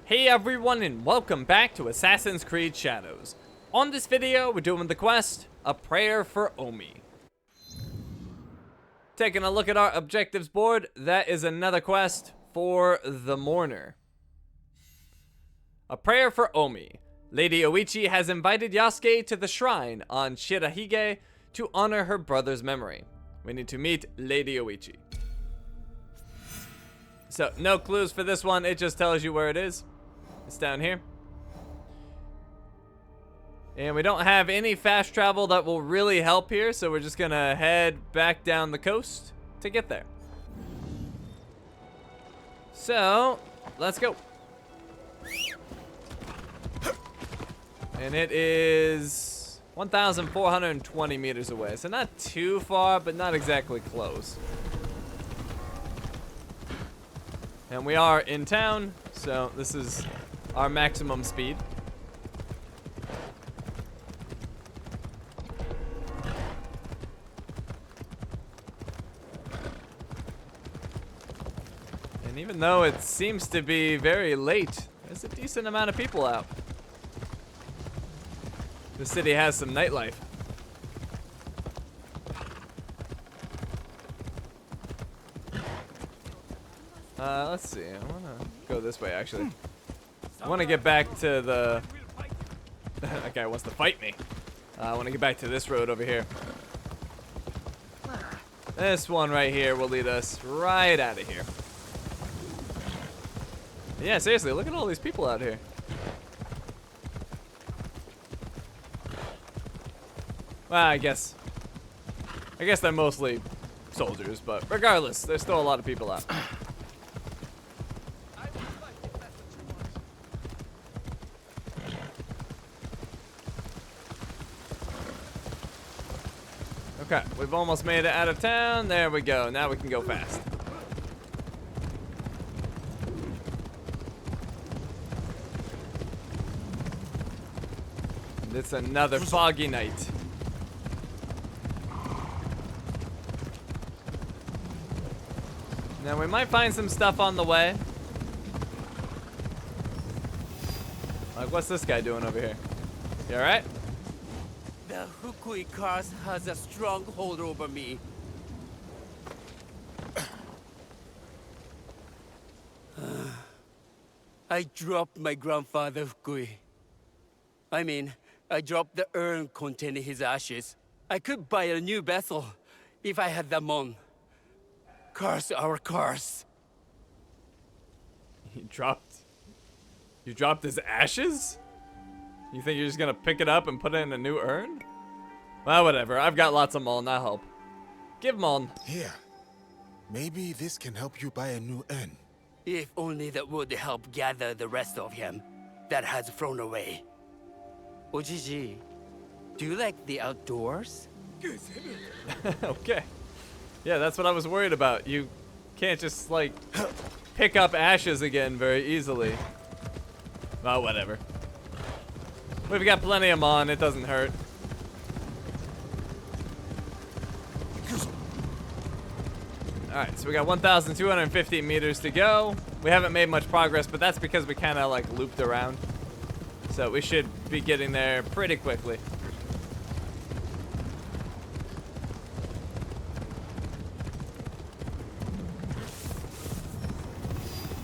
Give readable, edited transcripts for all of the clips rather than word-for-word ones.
Hey everyone, and welcome back to Assassin's Creed Shadows. On this video, we're doing the quest, A Prayer for Omi. Taking a look at our objectives board, that is another quest for the Mourner. A Prayer for Omi. Lady Oichi has invited Yasuke to the shrine on Shirahige to honor her brother's memory. We need to meet Lady Oichi. So, no clues for this one, it just tells you where it is. It's down here. And we don't have any fast travel that will really help here, so we're just gonna head back down the coast to get there. So, let's go. And it is 1,420 meters away, so not too far, but not exactly close. And we are in town, so this is our maximum speed. And even though it seems to be very late, there's a decent amount of people out. The city has some nightlife. Let's see. I wanna go this way, actually. I want to get back to the... That guy wants to fight me. I want to get back to this road over here. This one right here will lead us right out of here. Yeah, seriously, look at all these people out here. Well, I guess they're mostly soldiers, but regardless, there's still a lot of people out. Okay, we've almost made it out of town. There we go. Now we can go fast. And it's another foggy night. Now we might find some stuff on the way. Like, what's this guy doing over here? You alright? The Hukui curse has a strong hold over me. I dropped my grandfather Hukui. I dropped the urn containing his ashes. I could buy a new vessel if I had them on. Curse our curse. You dropped his ashes? You think you're just gonna pick it up and put it in a new urn? Well, whatever. I've got lots of Muln. I'll help. Give Muln. Here. Maybe this can help you buy a new urn. If only that would help gather the rest of him that has flown away. Ojiji, do you like the outdoors? Okay. Yeah, that's what I was worried about. You can't just, like, pick up ashes again very easily. Well, whatever. We've got plenty of Mon, it doesn't hurt. Alright, so we got 1,250 meters to go. We haven't made much progress, but that's because we kind of like looped around. So we should be getting there pretty quickly.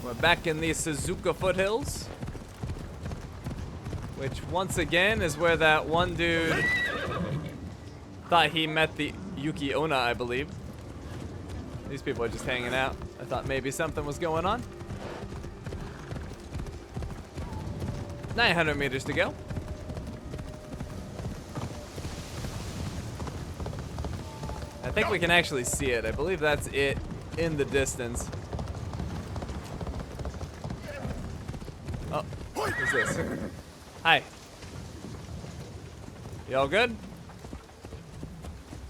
We're back in the Suzuka foothills. Which, once again, is where that one dude thought he met the Yuki Onna, I believe. These people are just hanging out. I thought maybe something was going on. 900 meters to go. I think we can actually see it. I believe that's it in the distance. Oh, who's this? Hi. You all good?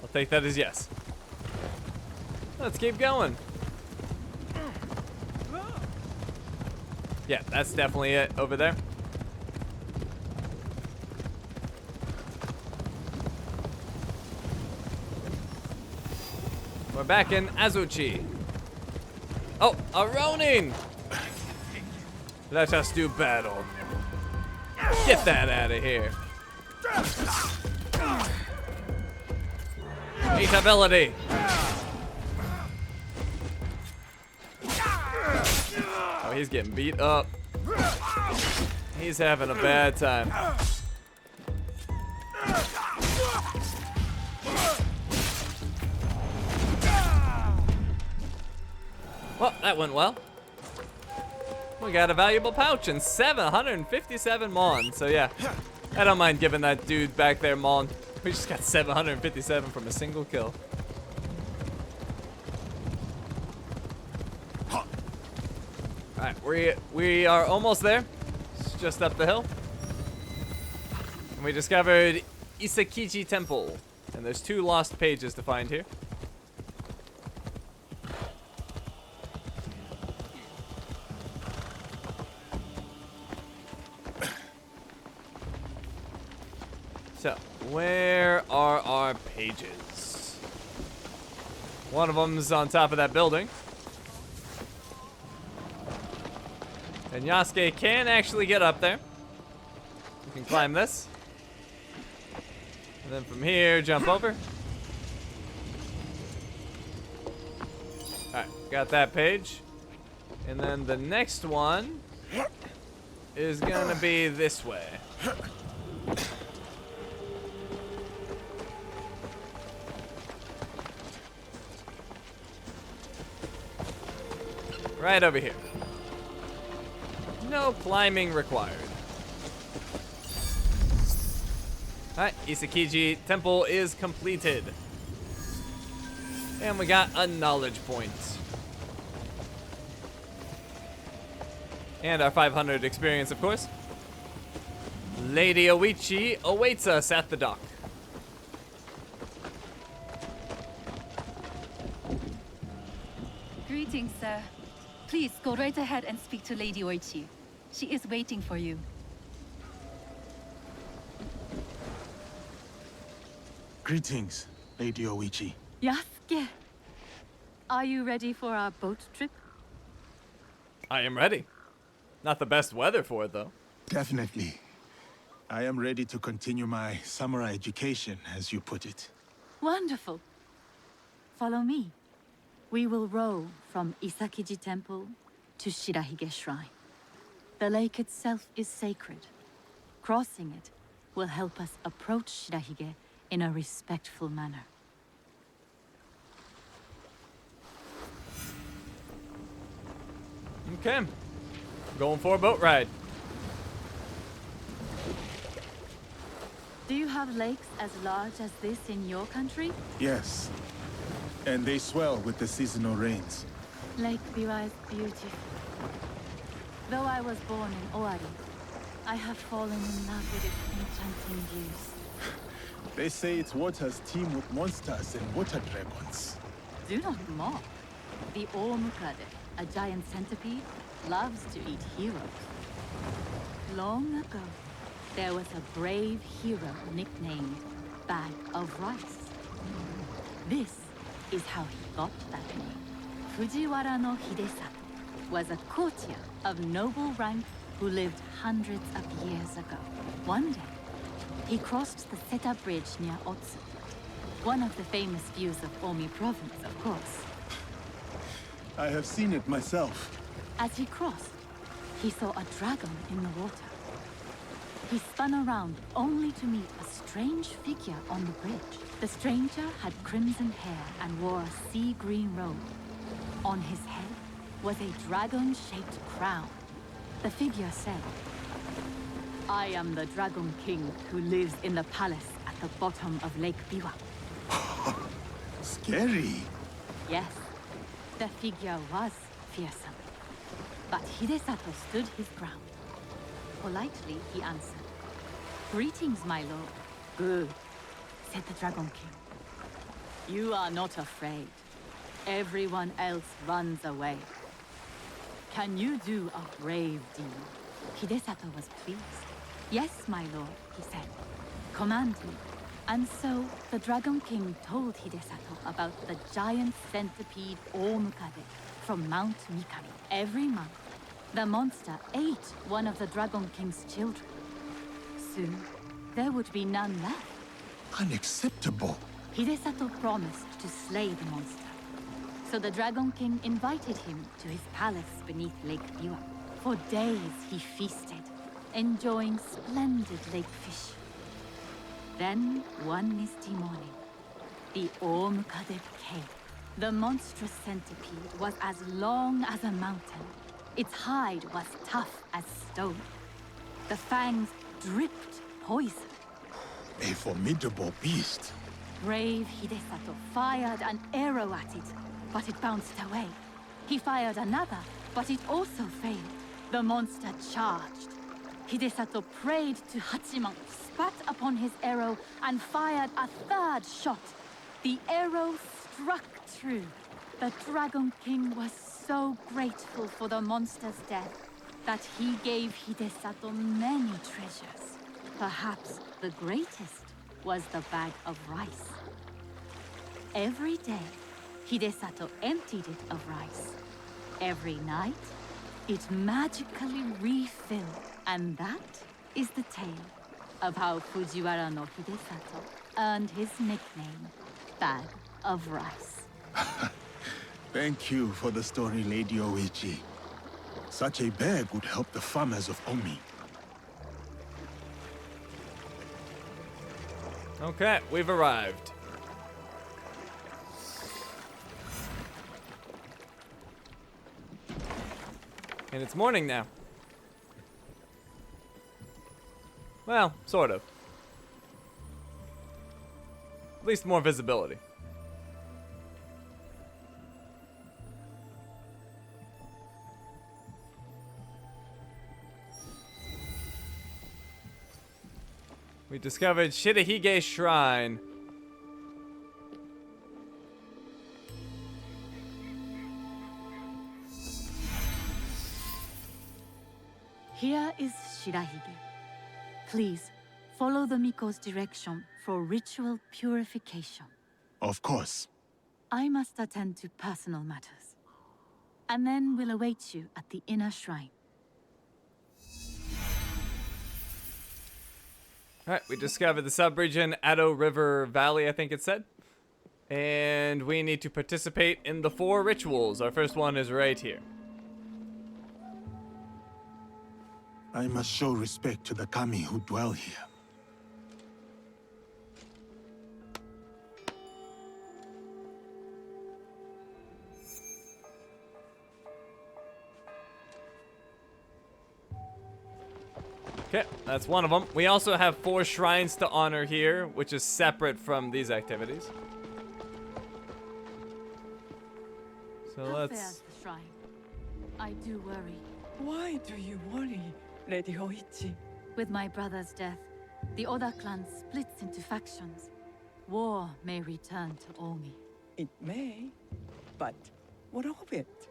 I'll take that as yes. Let's keep going. Yeah, that's definitely it over there. We're back in Azuchi. Oh, a Ronin! Let us do battle. Get that out of here. Meet ability. Oh, he's getting beat up. He's having a bad time. Well, that went well. We got a valuable pouch and 757 mon. So yeah, I don't mind giving that dude back there mon. We just got 757 from a single kill. Alright, we are almost there. It's just up the hill. And we discovered Isakiji Temple. And there's 2 lost pages to find here. So, where are our pages? One of them's on top of that building. And Yasuke can actually get up there. You can climb this. And then from here, jump over. Alright, got that page. And then the next one is gonna be this way. Right over here. No climbing required. Alright, Isakiji Temple is completed. And we got a knowledge point. And our 500 experience, of course. Lady Oichi awaits us at the dock. Greetings, sir. Please go right ahead and speak to Lady Oichi. She is waiting for you. Greetings, Lady Oichi. Yasuke, are you ready for our boat trip? I am ready. Not the best weather for it, though. Definitely. I am ready to continue my samurai education, as you put it. Wonderful. Follow me. We will row from Isakiji Temple to Shirahige Shrine. The lake itself is sacred. Crossing it will help us approach Shirahige in a respectful manner. Okay. Going for a boat ride. Do you have lakes as large as this in your country? Yes. And they swell with the seasonal rains. Lake Biwa is beautiful. Though I was born in Owari, I have fallen in love with its enchanting views. They say its waters teem with monsters and water dragons. Do not mock. The Omukade, a giant centipede, loves to eat heroes. Long ago, there was a brave hero nicknamed Bag of Rice. This is how he got that name. Fujiwara no Hidesato was a courtier of noble rank who lived hundreds of years ago. One day, he crossed the Seta Bridge near Otsu, one of the famous views of Omi province, of course. I have seen it myself. As he crossed, he saw a dragon in the water. He spun around only to meet a strange figure on the bridge. The stranger had crimson hair and wore a sea green robe. On his head was a dragon-shaped crown. The figure said, "I am the Dragon King who lives in the palace at the bottom of Lake Biwa." Scary. Yes, the figure was fearsome. But Hidesato stood his ground. Politely, he answered, "Greetings, my lord." "Good," said the Dragon King. "You are not afraid. Everyone else runs away. Can you do a brave deed?" Hidesato was pleased. "Yes, my lord," he said. "Command me." And so, the Dragon King told Hidesato about the giant centipede Omukade from Mount Mikami. Every month, The monster ate one of the Dragon King's children. Soon, there would be none left. Unacceptable. Hidesato promised to slay the monster. So the Dragon King invited him to his palace beneath Lake Biwa. For days he feasted, enjoying splendid lake fish. Then, one misty morning, the Omukade came. The monstrous centipede was as long as a mountain. Its hide was tough as stone. The fangs dripped poison. A formidable beast. Brave Hidesato fired an arrow at it, but it bounced away. He fired another, but it also failed. The monster charged. Hidesato prayed to Hachiman, spat upon his arrow, and fired a third shot. The arrow struck true. The Dragon King was so grateful for the monster's death that he gave Hidesato many treasures. Perhaps the greatest was the bag of rice. Every day, Hidesato emptied it of rice. Every night, it magically refilled. And that is the tale of how Fujiwara no Hidesato earned his nickname, Bag of Rice. Thank you for the story, Lady Oichi. Such a bag would help the farmers of Omi. Okay, we've arrived. And it's morning now. Well, sort of. At least more visibility. We discovered Shirahige Shrine. Here is Shirahige. Please, follow the Miko's direction for ritual purification. Of course. I must attend to personal matters. And then we'll await you at the inner shrine. Alright, we discovered the subregion Ado River Valley, I think it said. And we need to participate in the 4 rituals. Our first one is right here. I must show respect to the kami who dwell here. Okay, that's one of them. We also have 4 shrines to honor here, which is separate from these activities. So How let's... fares the shrine? I do worry. Why do you worry, Lady Oichi? With my brother's death, the Oda clan splits into factions. War may return to Omi. It may, but what of it?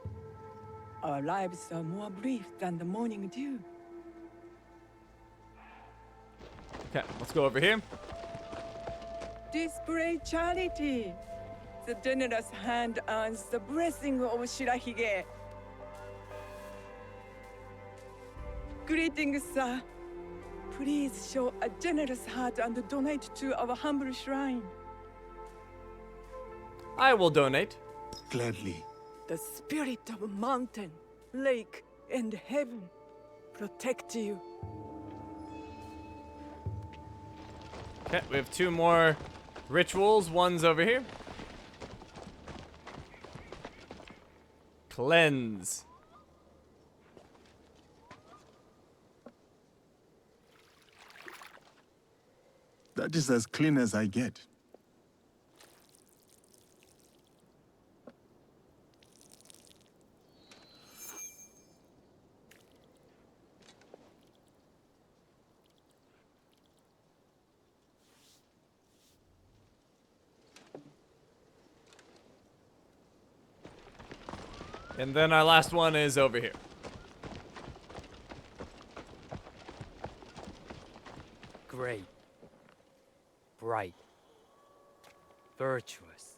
Our lives are more brief than the morning dew. Okay, let's go over here. Display charity. The generous hand earns the blessing of Shirahige. Greetings, sir. Please show a generous heart and donate to our humble shrine. I will donate. Gladly. The spirit of mountain, lake, and heaven protect you. Okay, we have 2 more rituals. One's over here. Cleanse. That is as clean as I get. And then our last one is over here. Great. Bright. Virtuous.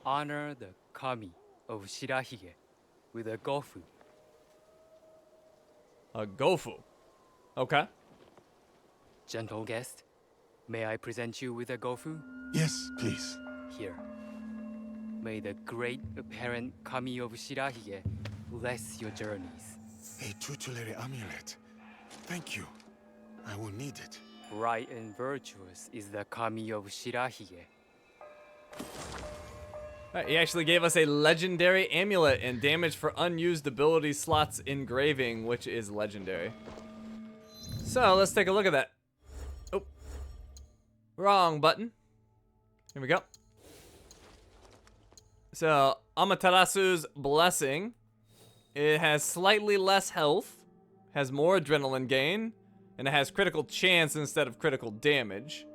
Honor the kami of Shirahige with a gofu A Gofu. Okay. Gentle guest, may I present you with a gofu? Yes, please. Here. May the great apparent Kami of Shirahige bless your journeys. A tutelary amulet. Thank you. I will need it. Bright and virtuous is the Kami of Shirahige. Alright, he actually gave us a legendary amulet and damage for unused ability slots engraving, which is legendary. So let's take a look at that. Oh, wrong button. Here we go. So Amaterasu's Blessing. It has slightly less health, has more adrenaline gain, and it has critical chance instead of critical damage.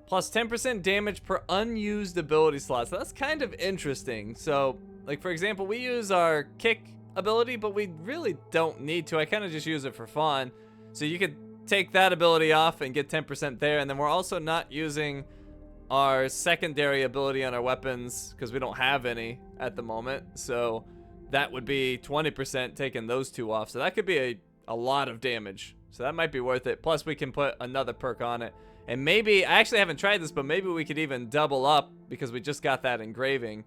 Plus 10% damage per unused ability slot. So that's kind of interesting. So, like for example, we use our kick ability, but we really don't need to. I kind of just use it for fun. So you could take that ability off and get 10% there. And then we're also not using our secondary ability on our weapons because we don't have any at the moment. So that would be 20% taking those two off. So that could be a lot of damage. So that might be worth it. Plus we can put another perk on it. And maybe, I actually haven't tried this, but maybe we could even double up because we just got that engraving.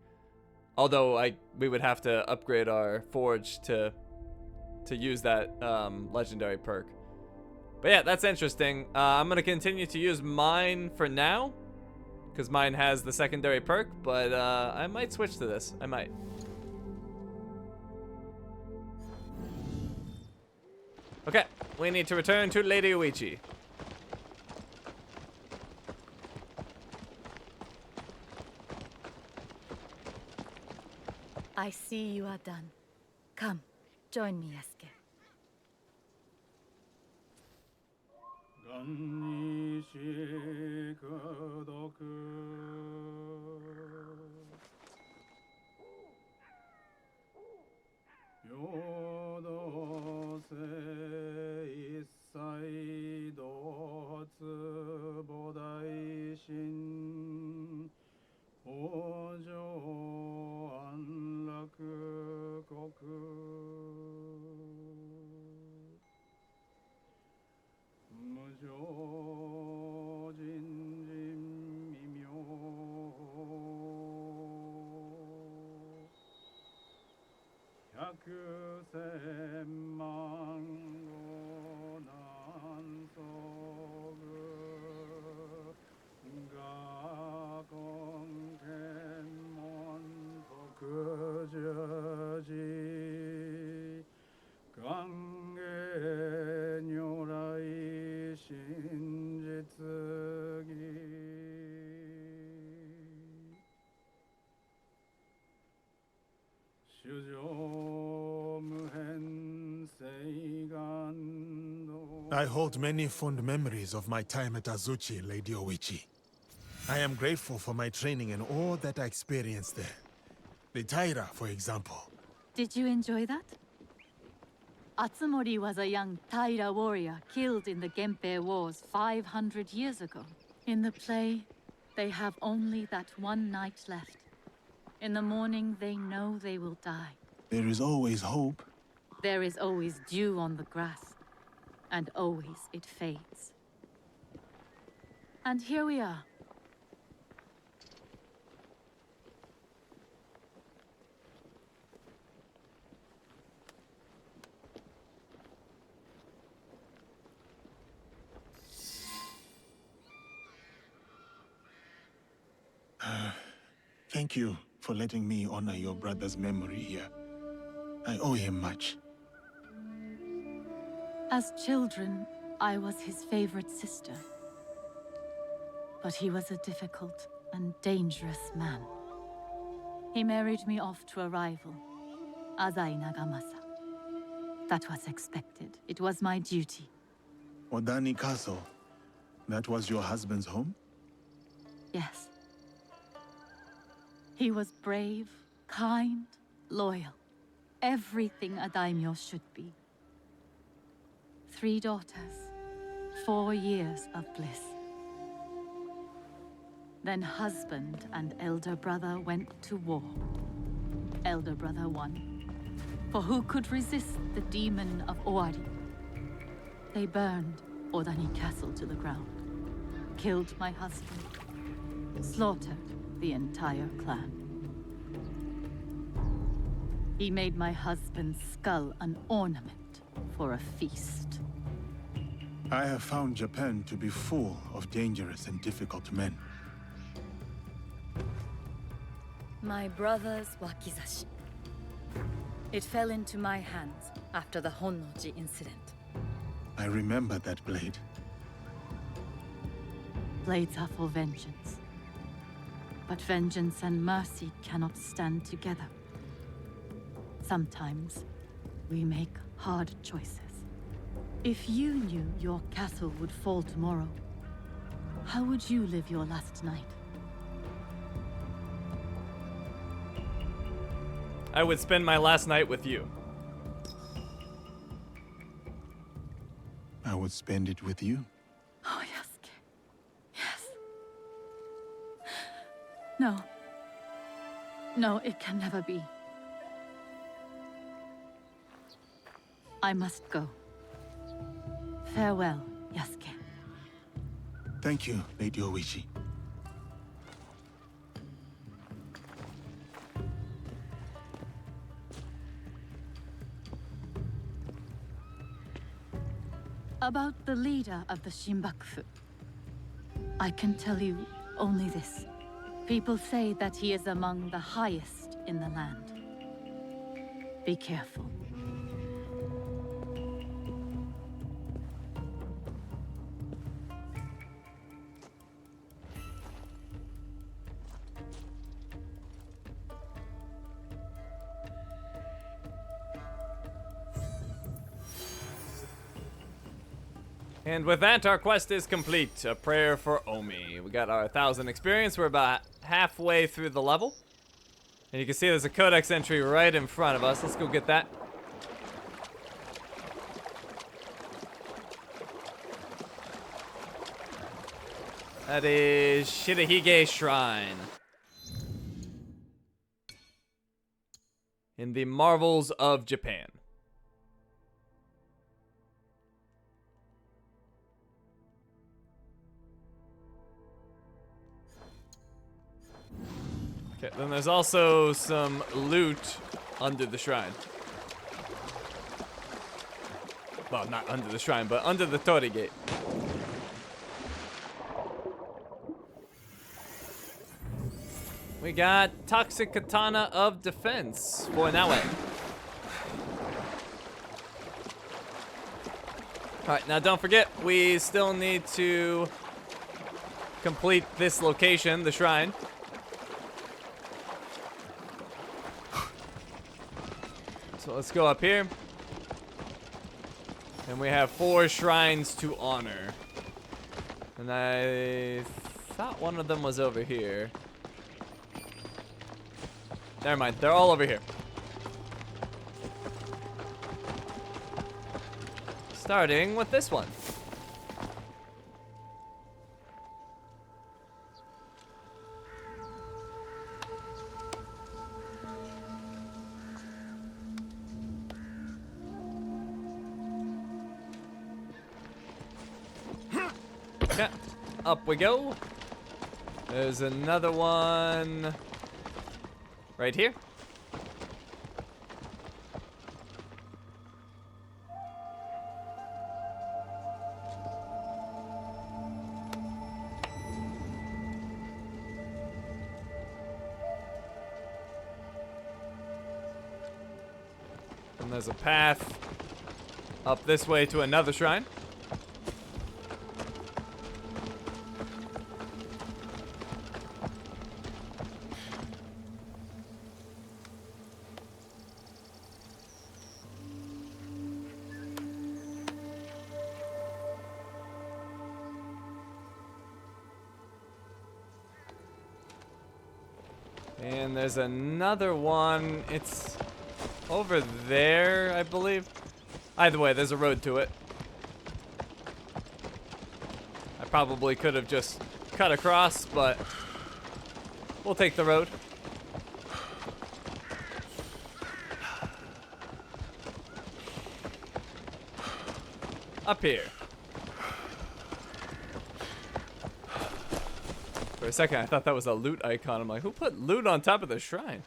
Although we would have to upgrade our forge to use that legendary perk. But yeah, that's interesting. I'm going to continue to use mine for now because mine has the secondary perk, but I might switch to this. I might. Okay, we need to return to Lady Oichi. I see you are done. Come, join me, Eske. I hold many fond memories of my time at Azuchi, Lady Oichi. I am grateful for my training and all that I experienced there. The Taira, for example. Did you enjoy that? Atsumori was a young Taira warrior killed in the Genpei Wars 500 years ago. In the play, they have only that one night left. In the morning, they know they will die. There is always hope. There is always dew on the grass, and always it fades. And here we are. Thank you for letting me honor your brother's memory here. I owe him much. As children, I was his favorite sister. But he was a difficult and dangerous man. He married me off to a rival, Azai Nagamasa. That was expected. It was my duty. Odani Castle, that was your husband's home? Yes. He was brave, kind, loyal. Everything a daimyo should be. 3 daughters, 4 years of bliss. Then husband and elder brother went to war. Elder brother won. For who could resist the demon of Owari? They burned Odani Castle to the ground, killed my husband, slaughtered the entire clan. He made my husband's skull an ornament for a feast. I have found Japan to be full of dangerous and difficult men. My brother's wakizashi. It fell into my hands after the Honnoji incident. I remember that blade. Blades are for vengeance. But vengeance and mercy cannot stand together. Sometimes, we make hard choices. If you knew your castle would fall tomorrow, how would you live your last night? I would spend my last night with you. I would spend it with you. Oh, Yasuke. Yes. No. No, it can never be. I must go. Farewell, Yasuke. Thank you, Lady Oichi. About the leader of the Shinbakufu, I can tell you only this. People say that he is among the highest in the land. Be careful. And with that, our quest is complete. A prayer for Omi. We got our 1,000 experience. We're about halfway through the level. And you can see there's a codex entry right in front of us. Let's go get that. That is Shirahige Shrine. In the marvels of Japan. Okay, then there's also some loot under the shrine. Well, not under the shrine, but under the Tori Gate. We got Toxic Katana of Defense for Naue. Alright, now don't forget, we still need to complete this location, the shrine. So let's go up here. And we have 4 shrines to honor. And I thought one of them was over here. Never mind, they're all over here. Starting with this one. Okay, up we go. There's another one right here. And there's a path up this way to another shrine. And there's another one. It's over there, I believe. Either way, there's a road to it. I probably could have just cut across, but we'll take the road. up here. For a second, I thought that was a loot icon. I'm like, who put loot on top of the shrine?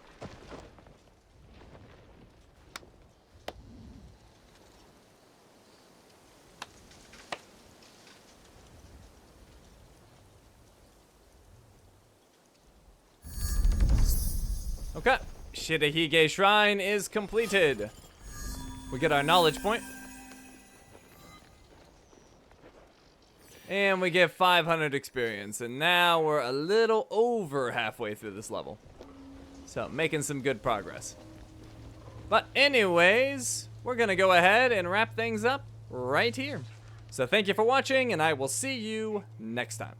Okay, Shirahige Shrine is completed. We get our knowledge point. And we get 500 experience. And now we're a little over halfway through this level. So, making some good progress. But anyways, we're going to go ahead and wrap things up right here. So thank you for watching, and I will see you next time.